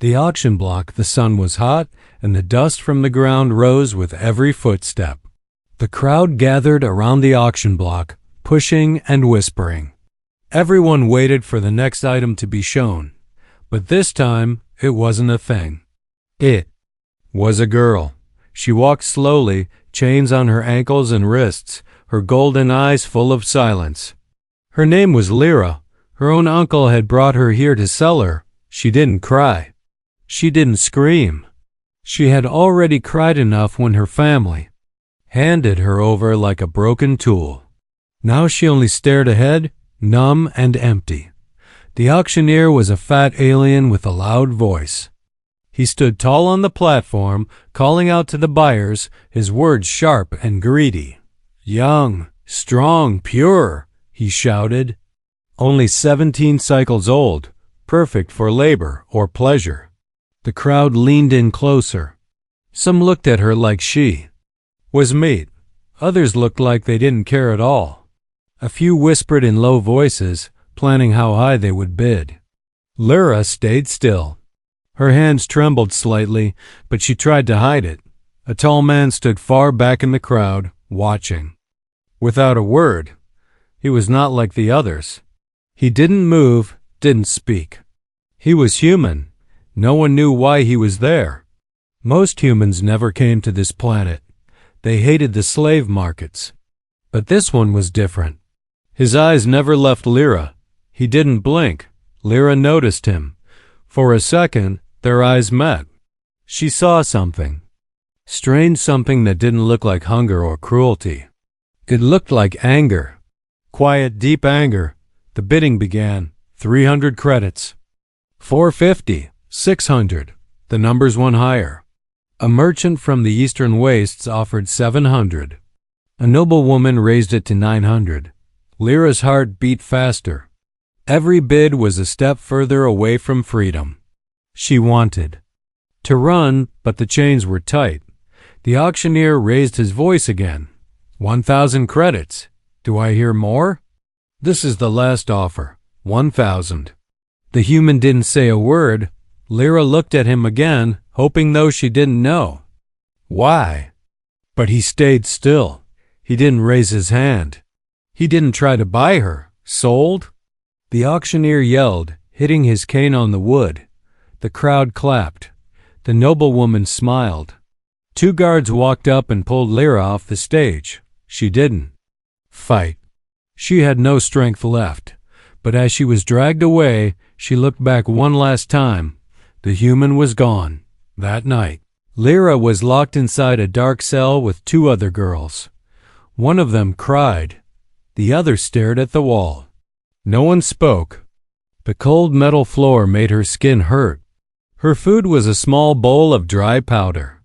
The auction block, the sun was hot, and the dust from the ground rose with every footstep. The crowd gathered around the auction block, pushing and whispering. Everyone waited for the next item to be shown, but this time it wasn't a thing. It was a girl. She walked slowly, chains on her ankles and wrists, her golden eyes full of silence. Her name was Lyra. Her own uncle had brought her here to sell her. She didn't cry. She didn't scream. She had already cried enough when her family handed her over like a broken tool. Now she only stared ahead, numb and empty. The auctioneer was a fat alien with a loud voice. He stood tall on the platform, calling out to the buyers, his words sharp and greedy. "Young, strong, pure," he shouted. "Only 17 cycles old, perfect for labor or pleasure." The crowd leaned in closer. Some looked at her like she was meat. Others looked like they didn't care at all. A few whispered in low voices, planning how high they would bid. Lyra stayed still. Her hands trembled slightly, but she tried to hide it. A tall man stood far back in the crowd, watching. Without a word. He was not like the others. He didn't move, didn't speak. He was human. No one knew why he was there. Most humans never came to this planet. They hated the slave markets. But this one was different. His eyes never left Lyra. He didn't blink. Lyra noticed him. For a second, their eyes met. She saw something. Strange something that didn't look like hunger or cruelty. It looked like anger. Quiet, deep anger. The bidding began. 300 credits. 450. 600. The numbers went higher. A merchant from the eastern wastes offered 700. A noblewoman raised it to 900. Lyra's heart beat faster. Every bid was a step further away from freedom. She wanted to run, but the chains were tight. The auctioneer raised his voice again. 1,000 credits. Do I hear more? This is the last offer. 1,000. The human didn't say a word. Lyra looked at him again, hoping though she didn't know why. But he stayed still. He didn't raise his hand. He didn't try to buy her. Sold? The auctioneer yelled, hitting his cane on the wood. The crowd clapped. The noblewoman smiled. 2 guards walked up and pulled Lyra off the stage. She didn't fight. She had no strength left. But as she was dragged away, she looked back one last time. The human was gone. That night, Lyra was locked inside a dark cell with 2 other girls. One of them cried. The other stared at the wall. No one spoke. The cold metal floor made her skin hurt. Her food was a small bowl of dry powder.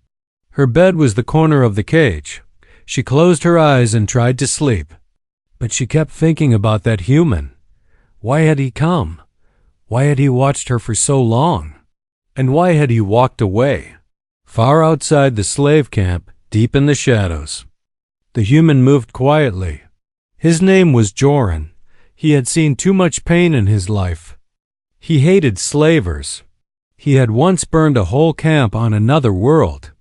Her bed was the corner of the cage. She closed her eyes and tried to sleep. But she kept thinking about that human. Why had he come? Why had he watched her for so long? And why had he walked away? Far outside the slave camp, deep in the shadows, the human moved quietly. His name was Joran. He had seen too much pain in his life. He hated slavers. He had once burned a whole camp on another world,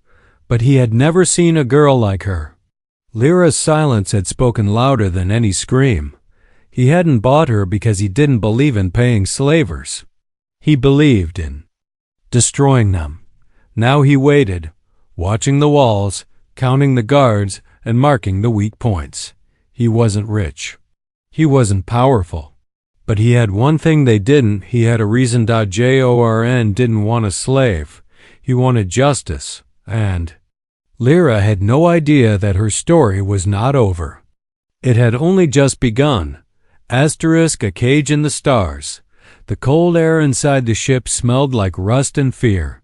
but he had never seen a girl like her. Lyra's silence had spoken louder than any scream. He hadn't bought her because he didn't believe in paying slavers. He believed in destroying them. Now he waited, watching the walls, counting the guards, and marking the weak points. He wasn't rich. He wasn't powerful. But he had one thing they didn't. He had a reason. Jorn didn't want a slave. He wanted justice. And Lyra had no idea that her story was not over. It had only just begun. Asterisk, a cage in the stars. The cold air inside the ship smelled like rust and fear.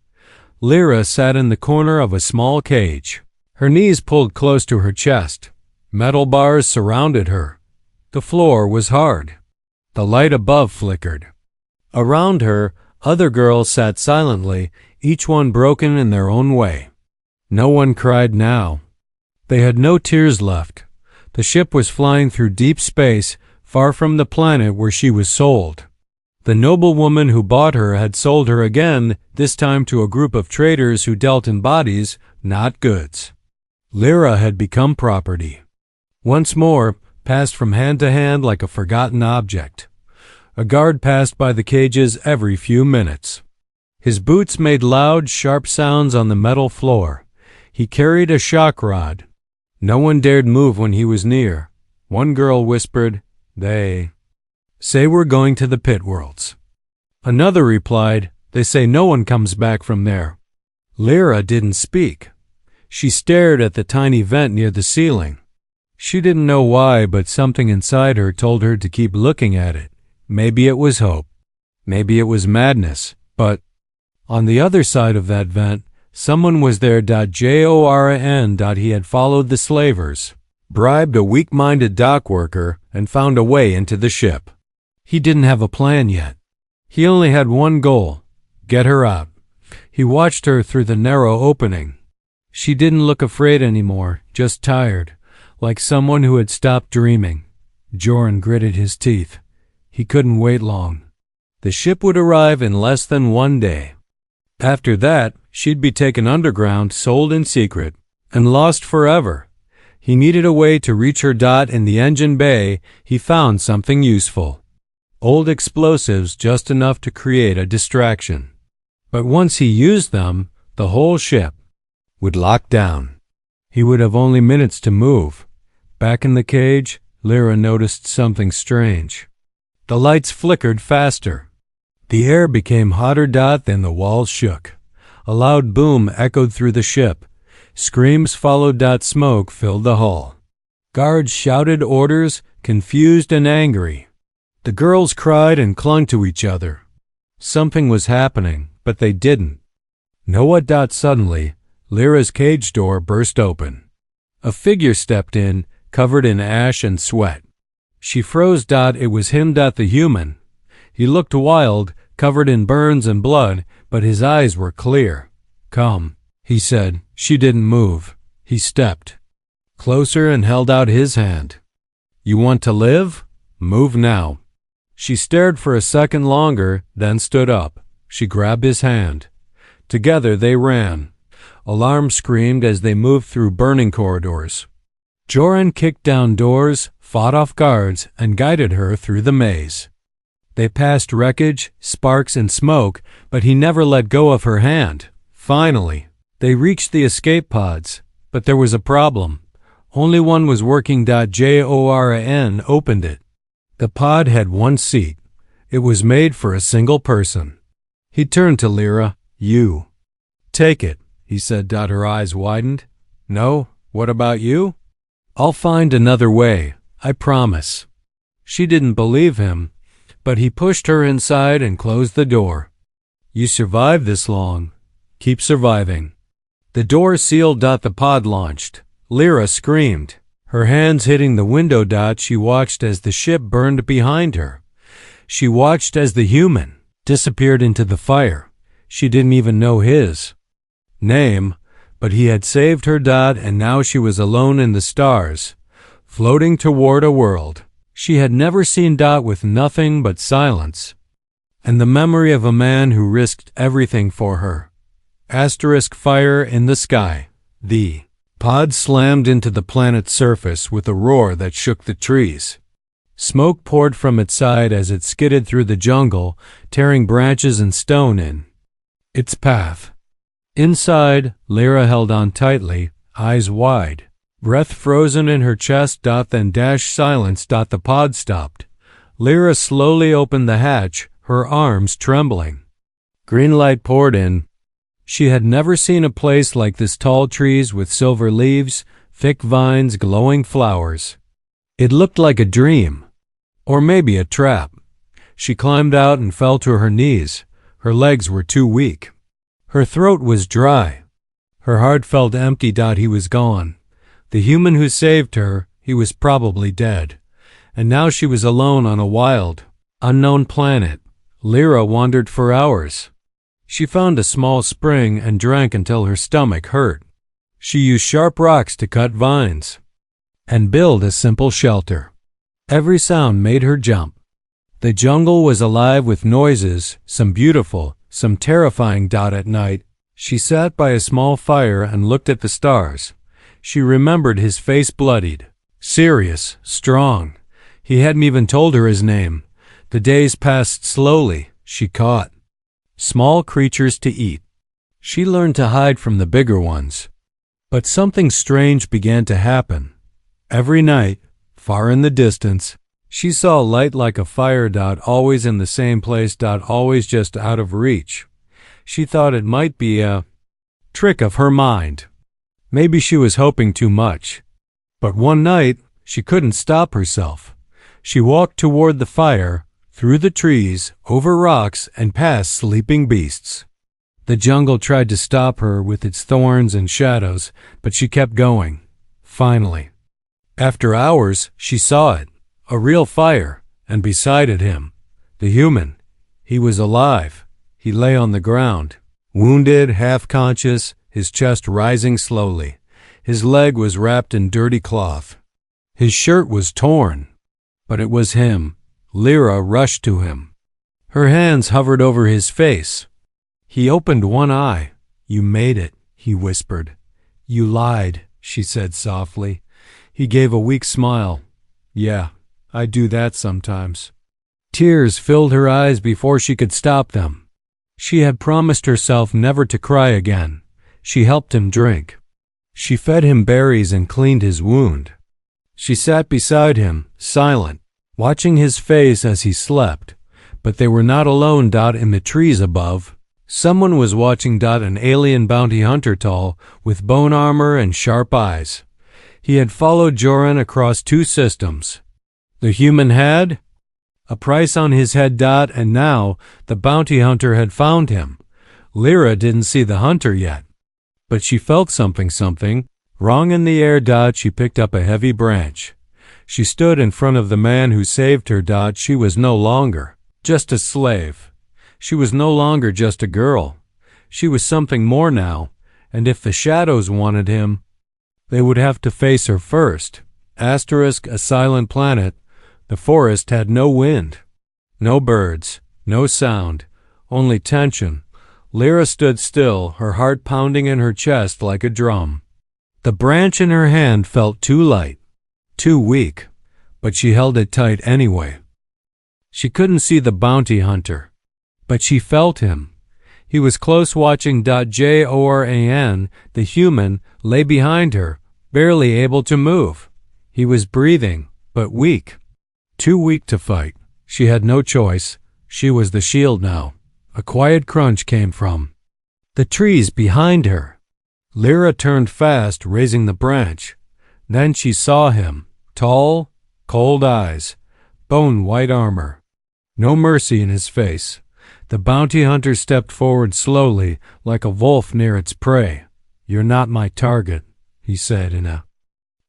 Lyra sat in the corner of a small cage. Her knees pulled close to her chest. Metal bars surrounded her. The floor was hard. The light above flickered. Around her, other girls sat silently, each one broken in their own way. No one cried now. They had no tears left. The ship was flying through deep space, far from the planet where she was sold. The noblewoman who bought her had sold her again, this time to a group of traders who dealt in bodies, not goods. Lyra had become property. Once more, passed from hand to hand like a forgotten object. A guard passed by the cages every few minutes. His boots made loud, sharp sounds on the metal floor. He carried a shock rod. No one dared move when he was near. One girl whispered, "They say we're going to the pit worlds." Another replied, "They say no one comes back from there." Lyra didn't speak. She stared at the tiny vent near the ceiling. She didn't know why, but something inside her told her to keep looking at it. Maybe it was hope. Maybe it was madness. But on the other side of that vent, someone was there. Jorn. He had followed the slavers, bribed a weak-minded dock worker, and found a way into the ship. He didn't have a plan yet. He only had one goal: get her out. He watched her through the narrow opening. She didn't look afraid anymore, just tired, like someone who had stopped dreaming. Jorn gritted his teeth. He couldn't wait long. The ship would arrive in less than 1 day. After that, she'd be taken underground, sold in secret, and lost forever. He needed a way to reach her. In the engine bay, he found something useful. Old explosives, just enough to create a distraction. But once he used them, the whole ship would lock down. He would have only minutes to move. Back in the cage, Lyra noticed something strange. The lights flickered faster. The air became hotter. Then the walls shook. A loud boom echoed through the ship. Screams followed. Smoke filled the hull. Guards shouted orders, confused and angry. The girls cried and clung to each other. Something was happening, but they didn't know what. Suddenly, Lyra's cage door burst open. A figure stepped in, covered in ash and sweat. She froze. It was him. The human. He looked wild, covered in burns and blood, but his eyes were clear. "Come," he said. She didn't move. He stepped closer and held out his hand. "You want to live? Move now." She stared for a second longer, then stood up. She grabbed his hand. Together they ran. Alarm screamed as they moved through burning corridors. Jorn kicked down doors, fought off guards, and guided her through the maze. They passed wreckage, sparks, and smoke, but he never let go of her hand. Finally, they reached the escape pods, but there was a problem. Only one was working. Jorn opened it. The pod had one seat. It was made for a single person. He turned to Lyra. "You take it," he said. Her eyes widened. "No? What about you?" "I'll find another way, I promise." She didn't believe him, but he pushed her inside and closed the door. "You survived this long. Keep surviving." The door sealed. The pod launched. Lyra screamed, her hands hitting the window. She watched as the ship burned behind her. She watched as the human disappeared into the fire. She didn't even know his name, but he had saved her. And now she was alone in the stars, floating toward a world she had never seen. With nothing but silence, and the memory of a man who risked everything for her. Fire in the sky. The pod slammed into the planet's surface with a roar that shook the trees. Smoke poured from its side as it skidded through the jungle, tearing branches and stone in its path. Inside, Lyra held on tightly, eyes wide, breath frozen in her chest. Then silence. The pod stopped. Lyra slowly opened the hatch, her arms trembling. Green light poured in. She had never seen a place like this. Tall trees with silver leaves, thick vines, glowing flowers. It looked like a dream, or maybe a trap. She climbed out and fell to her knees. Her legs were too weak. Her throat was dry. Her heart felt empty. He was gone. The human who saved her, he was probably dead. And now she was alone on a wild, unknown planet. Lyra wandered for hours. She found a small spring and drank until her stomach hurt. She used sharp rocks to cut vines and build a simple shelter. Every sound made her jump. The jungle was alive with noises, some beautiful, some terrifying. At night, she sat by a small fire and looked at the stars. She remembered his face, bloodied, serious, strong. He hadn't even told her his name. The days passed slowly. She caught small creatures to eat. She learned to hide from the bigger ones. But something strange began to happen. Every night, far in the distance, she saw light like a fire. Always in the same place. Always just out of reach. She thought it might be a trick of her mind. Maybe she was hoping too much. But one night, she couldn't stop herself. She walked toward the fire, through the trees, over rocks, and past sleeping beasts. The jungle tried to stop her with its thorns and shadows, but she kept going. Finally, after hours, she saw it, a real fire, and beside it him, the human. He was alive. He lay on the ground, wounded, half-conscious, his chest rising slowly. His leg was wrapped in dirty cloth. His shirt was torn. But it was him. Lyra rushed to him. Her hands hovered over his face. He opened one eye. "You made it," he whispered. "You lied," she said softly. He gave a weak smile. "Yeah, I do that sometimes." Tears filled her eyes before she could stop them. She had promised herself never to cry again. She helped him drink. She fed him berries and cleaned his wound. She sat beside him, silent, watching his face as he slept. But they were not alone. In the trees above, someone was watching. An alien bounty hunter, tall, with bone armor and sharp eyes. He had followed Joran across 2 systems. The human had a price on his head. And now the bounty hunter had found him. Lyra didn't see the hunter yet, but she felt something wrong in the air. She picked up a heavy branch. She stood in front of the man who saved her. She was no longer just a slave. She was no longer just a girl. She was something more now, and if the shadows wanted him, they would have to face her first. A silent planet. The forest had no wind, no birds, no sound, only tension. Lyra stood still, her heart pounding in her chest like a drum. The branch in her hand felt too light, too weak, but she held it tight anyway. She couldn't see the bounty hunter, but she felt him. He was close, watching. Joran, the human, lay behind her, barely able to move. He was breathing, but weak. Too weak to fight. She had no choice. She was the shield now. A quiet crunch came from the trees behind her. Lyra turned fast, raising the branch. Then she saw him. Tall, cold eyes, bone-white armor. No mercy in his face. The bounty hunter stepped forward slowly, like a wolf near its prey. "You're not my target," he said in a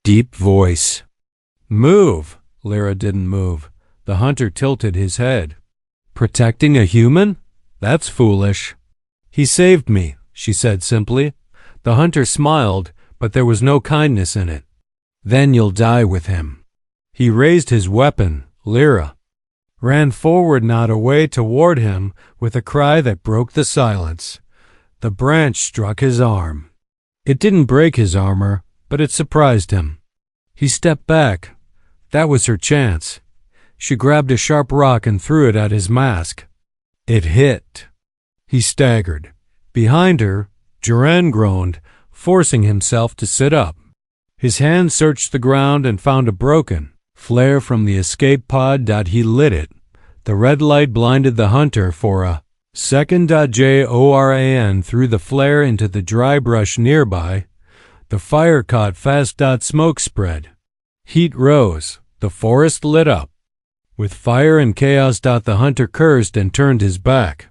deep voice. "Move!" Lyra didn't move. The hunter tilted his head. "Protecting a human? That's foolish." "He saved me," she said simply. The hunter smiled, but there was no kindness in it. "Then you'll die with him." He raised his weapon. Lyra ran forward, not away, toward him, with a cry that broke the silence. The branch struck his arm. It didn't break his armor, but it surprised him. He stepped back. That was her chance. She grabbed a sharp rock and threw it at his mask. It hit. He staggered. Behind her, Joran groaned, forcing himself to sit up. His hand searched the ground and found a broken flare from the escape pod. He lit it. The red light blinded the hunter for a second. Joran threw the flare into the dry brush nearby. The fire caught fast. Smoke spread. Heat rose. The forest lit up. With fire and chaos. The hunter cursed and turned his back.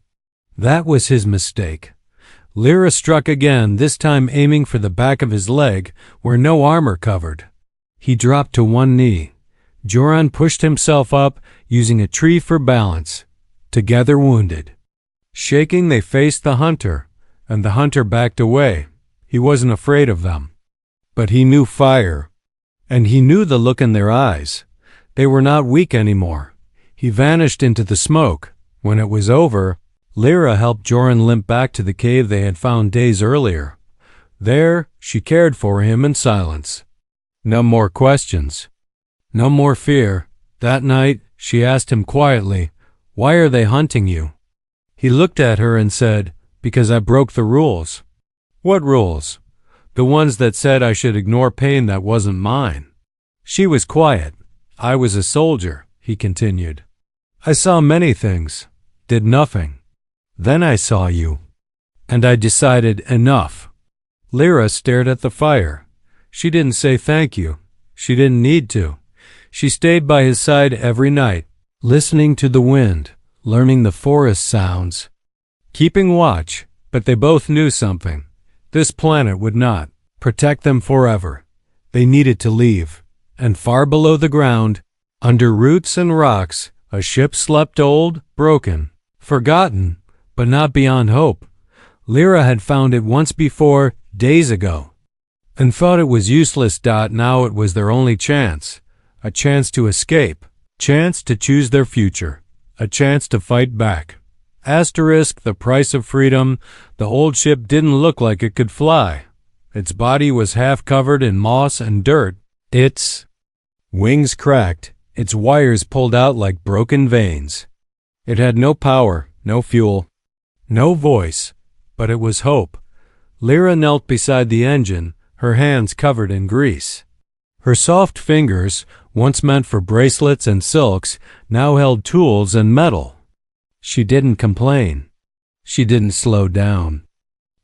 That was his mistake. Lyra struck again, this time aiming for the back of his leg, where no armor covered. He dropped to one knee. Joran pushed himself up, using a tree for balance. Together wounded. Shaking, they faced the hunter, and the hunter backed away. He wasn't afraid of them. But he knew fire. And he knew the look in their eyes. They were not weak anymore. He vanished into the smoke. When it was over, Lyra helped Joran limp back to the cave they had found days earlier. There, she cared for him in silence. No more questions. No more fear. That night, she asked him quietly, "Why are they hunting you?" He looked at her and said, "Because I broke the rules." "What rules?" "The ones that said I should ignore pain that wasn't mine." She was quiet. "I was a soldier," he continued. "I saw many things, did nothing. Then I saw you. And I decided enough." Lyra stared at the fire. She didn't say thank you. She didn't need to. She stayed by his side every night, listening to the wind, learning the forest sounds, keeping watch. But they both knew something. This planet would not protect them forever. They needed to leave. And far below the ground, under roots and rocks, a ship slept, old, broken, forgotten, but not beyond hope. Lyra had found it once before, days ago, and thought it was useless. Now it was their only chance. A chance to escape, chance to choose their future, a chance to fight back. Asterisk, the price of freedom. The old ship didn't look like it could fly. Its body was half covered in moss and dirt. Its wings cracked, its wires pulled out like broken veins. It had no power, no fuel, no voice, but it was hope. Lyra knelt beside the engine, her hands covered in grease. Her soft fingers, once meant for bracelets and silks, now held tools and metal. She didn't complain. She didn't slow down.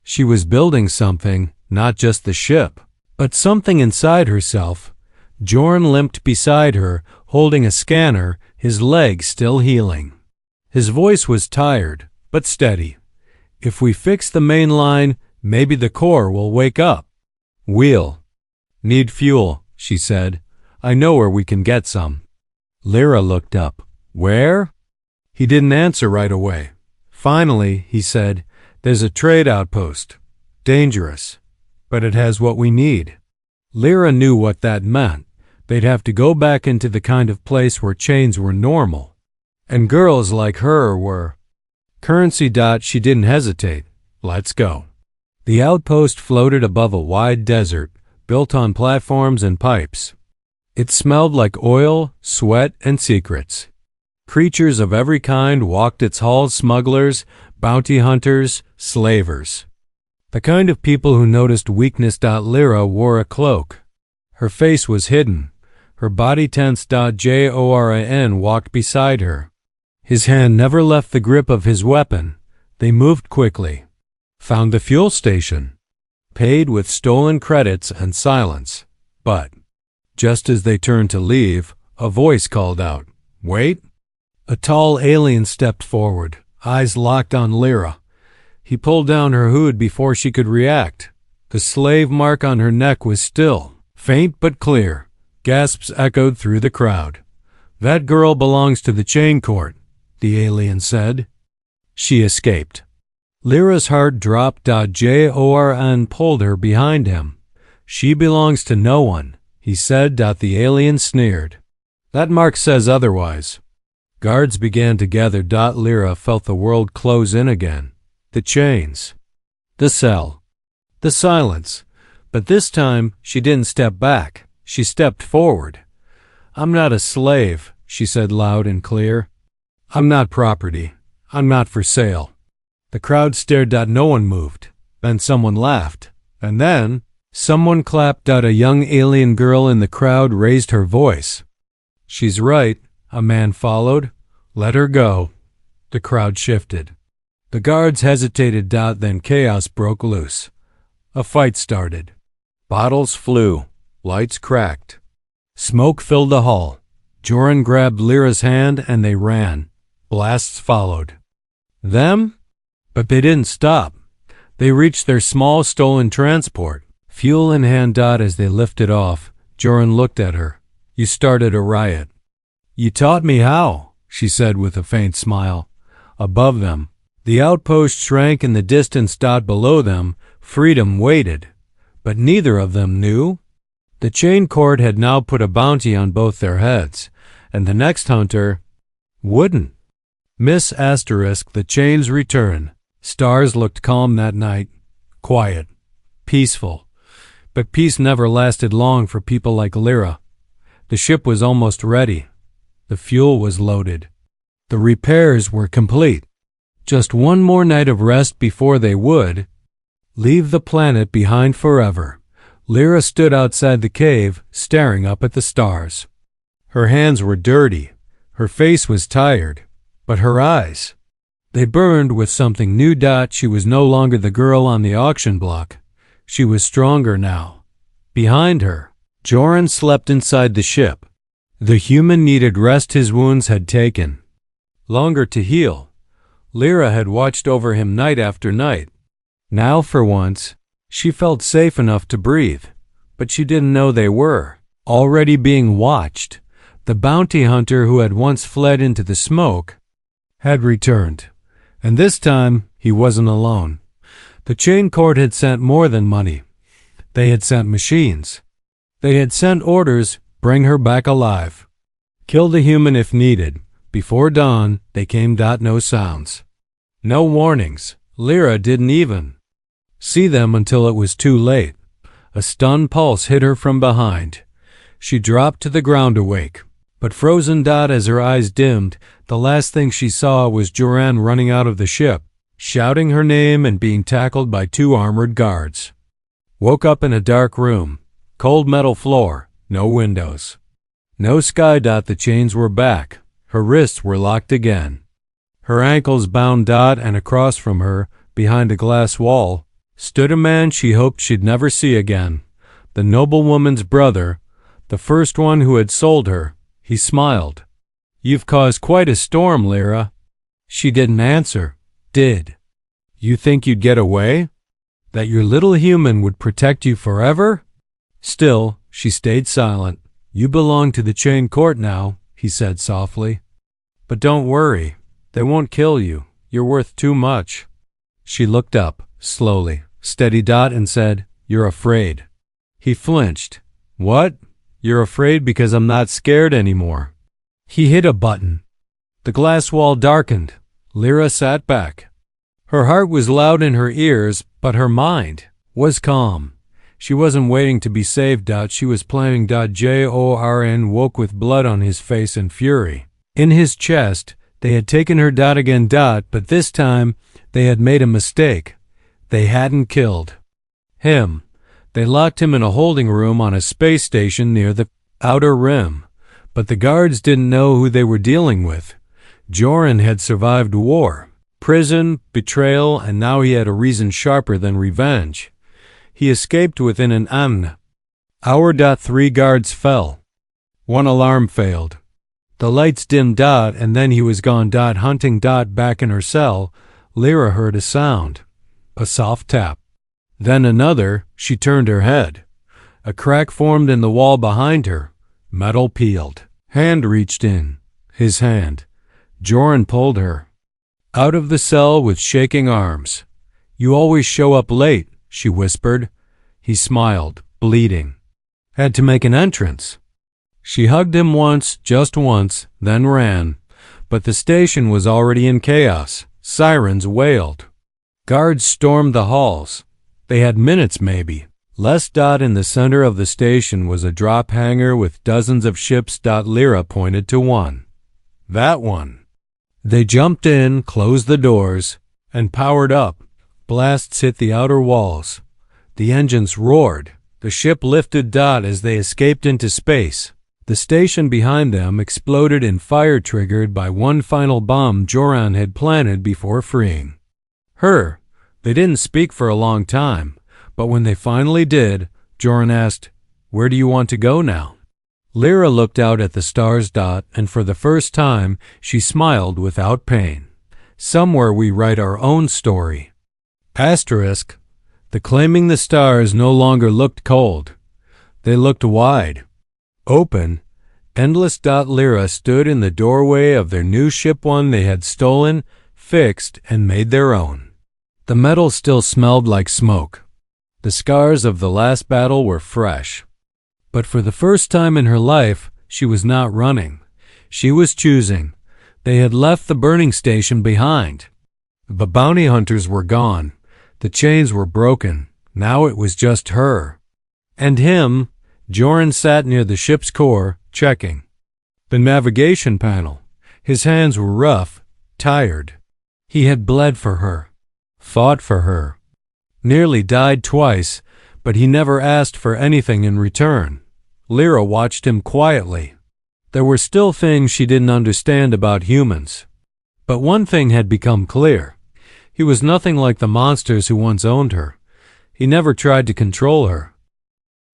She was building something, not just the ship, but something inside herself. Joran limped beside her, holding a scanner, his leg still healing. His voice was tired, but steady. "If we fix the main line, maybe the core will wake up." "We'll need fuel," she said. "I know where we can get some." Lyra looked up. "Where?" He didn't answer right away. Finally, he said, "There's a trade outpost. Dangerous, but it has what we need." Lyra knew what that meant. They'd have to go back into the kind of place where chains were normal, and girls like her were currency. She didn't hesitate. "Let's go." The outpost floated above a wide desert, built on platforms and pipes. It smelled like oil, sweat, and secrets. Creatures of every kind walked its halls: smugglers, bounty hunters, slavers. The kind of people who noticed weakness. Lyra wore a cloak. Her face was hidden, her body tense. Joran walked beside her. His hand never left the grip of his weapon. They moved quickly, found the fuel station, paid with stolen credits and silence. But just as they turned to leave, a voice called out, "Wait!" A tall alien stepped forward, eyes locked on Lyra. He pulled down her hood before she could react. The slave mark on her neck was still, faint but clear. Gasps echoed through the crowd. "That girl belongs to the chain court," the alien said. She escaped. Lyra's heart dropped. Joran pulled her behind him. "She belongs to no one," he said. The alien sneered. "That mark says otherwise." Guards began to gather. Lyra felt the world close in again. The chains, the cell, the silence. But this time, she didn't step back. She stepped forward. "I'm not a slave," she said loud and clear. "I'm not property. I'm not for sale." The crowd stared. No one moved. Then someone laughed. And then someone clapped. A young alien girl in the crowd raised her voice. "She's right," a man followed. "Let her go." The crowd shifted. The guards hesitated. Then chaos broke loose. A fight started. Bottles flew. Lights cracked. Smoke filled the hall. Joran grabbed Lyra's hand and they ran. Blasts followed them, but they didn't stop. They reached their small stolen transport, fuel in hand. As they lifted off, Joran looked at her. "You started a riot." "You taught me how," she said with a faint smile. Above them, the outpost shrank in the distance. Below them, freedom waited. But neither of them knew. The chain court had now put a bounty on both their heads, and the next hunter Wouldn't. Miss Asterisk, the chain's return. Stars looked calm that night. Quiet. Peaceful. But peace never lasted long for people like Lyra. The ship was almost ready. The fuel was loaded. The repairs were complete. Just one more night of rest before they would leave the planet behind forever. Lyra stood outside the cave, staring up at the stars. Her hands were dirty. Her face was tired. But her eyes, they burned with something new. She was no longer the girl on the auction block. She was stronger now. Behind her, Joran slept inside the ship. The human needed rest his wounds had taken longer to heal. Lyra had watched over him night after night. Now, for once, she felt safe enough to breathe, but she didn't know they were already being watched. The bounty hunter who had once fled into the smoke had returned, and this time he wasn't alone. The chain court had sent more than money. They had sent machines. They had sent orders, bring her back alive. Kill the human if needed. Before dawn, they came. No sounds. No warnings. Lyra didn't even see them until it was too late. A stunned pulse hit her from behind. She dropped to the ground awake, but frozen. As her eyes dimmed, the last thing she saw was Joran running out of the ship, shouting her name and being tackled by 2 armored guards. Woke up in a dark room. Cold metal floor. No windows. No sky. The chains were back. Her wrists were locked again. Her ankles bound. And across from her, behind a glass wall, stood a man she hoped she'd never see again. The noblewoman's brother, the first one who had sold her. He smiled. "You've caused quite a storm, Lyra." She didn't answer. Did you think you'd get away? That your little human would protect you forever? Still, she stayed silent. "You belong to the chain court now," he said softly. "But don't worry. They won't kill you. You're worth too much." She looked up, slowly, steady. And said, "You're afraid." He flinched. "What? You're afraid because I'm not scared anymore." He hit a button. The glass wall darkened. Lyra sat back. Her heart was loud in her ears, but her mind was calm. She wasn't waiting to be saved. She was planning. Joran woke with blood on his face and fury in his chest. They had taken her. Again. But this time they had made a mistake. They hadn't killed him. They locked him in a holding room on a space station near the outer rim. But the guards didn't know who they were dealing with. Joran had survived war, prison, betrayal, and now he had a reason sharper than revenge. He escaped within an hour. 3 guards fell. 1 alarm failed. The lights dimmed. And then he was gone. Hunting. Back in her cell, Lyra heard a sound. A soft tap. Then another. She turned her head. A crack formed in the wall behind her. Metal peeled. Hand reached in. His hand. Joran pulled her out of the cell with shaking arms. "You always show up late," she whispered. He smiled, bleeding. "Had to make an entrance." She hugged him once, just once, then ran. But the station was already in chaos. Sirens wailed. Guards stormed the halls. They had minutes, maybe. Less. In the center of the station was a drop hangar with dozens of ships. Lyra pointed to one. That one. They jumped in, closed the doors, and powered up. Blasts hit the outer walls. The engines roared. The ship lifted. As they escaped into space. The station behind them exploded in fire triggered by one final bomb Joran had planted before freeing her. They didn't speak for a long time, but when they finally did, Joran asked, "Where do you want to go now?" Lyra looked out at the stars. And for the first time, she smiled without pain. "Somewhere we write our own story." Asterisk. The claiming the stars no longer looked cold. They looked wide, open, endless. Lyra stood in the doorway of their new ship, one they had stolen, fixed, and made their own. The metal still smelled like smoke. The scars of the last battle were fresh. But for the first time in her life, she was not running. She was choosing. They had left the burning station behind. The bounty hunters were gone. The chains were broken. Now it was just her. And him. Joran sat near the ship's core, checking the navigation panel. His hands were rough, tired. He had bled for her, fought for her, nearly died twice, but he never asked for anything in return. Lyra watched him quietly. There were still things she didn't understand about humans. But one thing had become clear. He was nothing like the monsters who once owned her. He never tried to control her.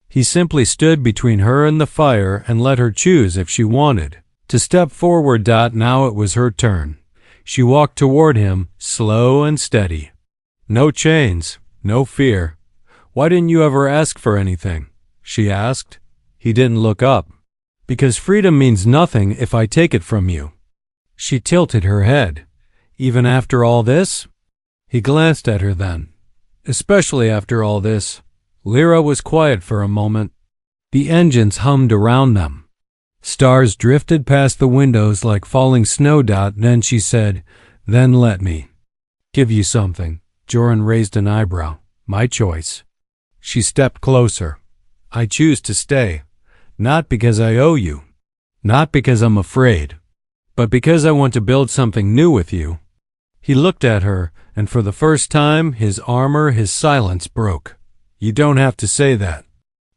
He simply stood between her and the fire and let her choose if she wanted to step forward. Now it was her turn. She walked toward him, slow and steady. No chains, no fear. "Why didn't you ever ask for anything?" she asked. He didn't look up. "Because freedom means nothing if I take it from you." She tilted her head. "Even after all this?" He glanced at her then. "Especially after all this." Lyra was quiet for a moment. The engines hummed around them. Stars drifted past the windows like falling snow. Then she said, "Then let me give you something." Joran raised an eyebrow. "My choice." She stepped closer. "I choose to stay. Not because I owe you. Not because I'm afraid. But because I want to build something new with you." He looked at her, and for the first time, his armor, his silence broke. "You don't have to say that."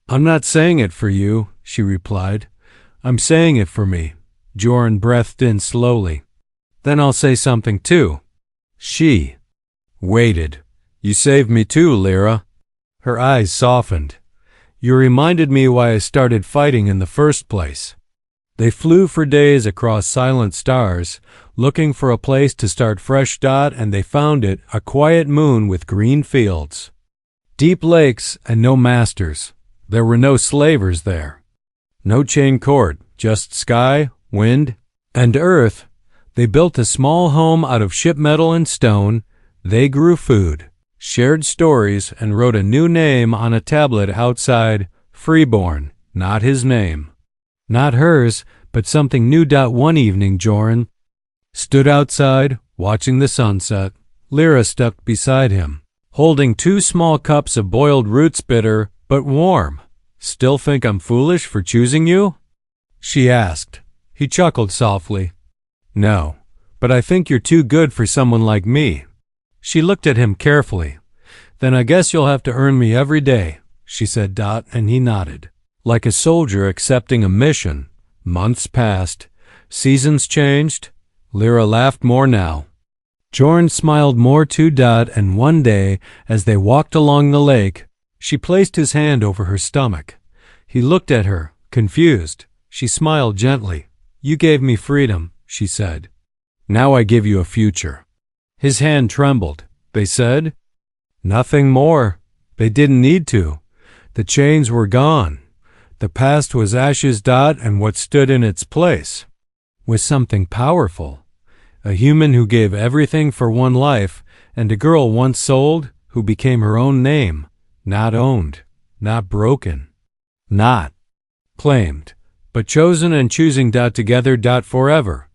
"I'm not saying it for you," she replied. "I'm saying it for me." Joran breathed in slowly. "Then I'll say something too." She waited. "You saved me too, Lyra." Her eyes softened. "You reminded me why I started fighting in the first place." They flew for days across silent stars, looking for a place to start fresh. And they found it, a quiet moon with green fields, deep lakes, and no masters. There were no slavers there. No chain cord, just sky, wind, and earth. They built a small home out of ship metal and stone. They grew food, shared stories, and wrote a new name on a tablet outside. Freeborn, not his name. Not hers, but something new. One evening, Joran stood outside, watching the sunset. Lyra stepped beside him, holding 2 small cups of boiled roots, bitter but warm. "Still think I'm foolish for choosing you?" she asked. He chuckled softly. "No, but I think you're too good for someone like me." She looked at him carefully. "Then I guess you'll have to earn me every day," she said. And he nodded, like a soldier accepting a mission. Months passed. Seasons changed. Lyra laughed more now. Joran smiled more too. And one day, as they walked along the lake, she placed his hand over her stomach. He looked at her, confused. She smiled gently. "You gave me freedom," she said. "Now I give you a future." His hand trembled. "They said?" "Nothing more. They didn't need to. The chains were gone. The past was ashes. And what stood in its place was something powerful. A human who gave everything for one life, and a girl once sold who became her own name. Not owned, not broken, not claimed, but chosen and choosing. Together. Forever.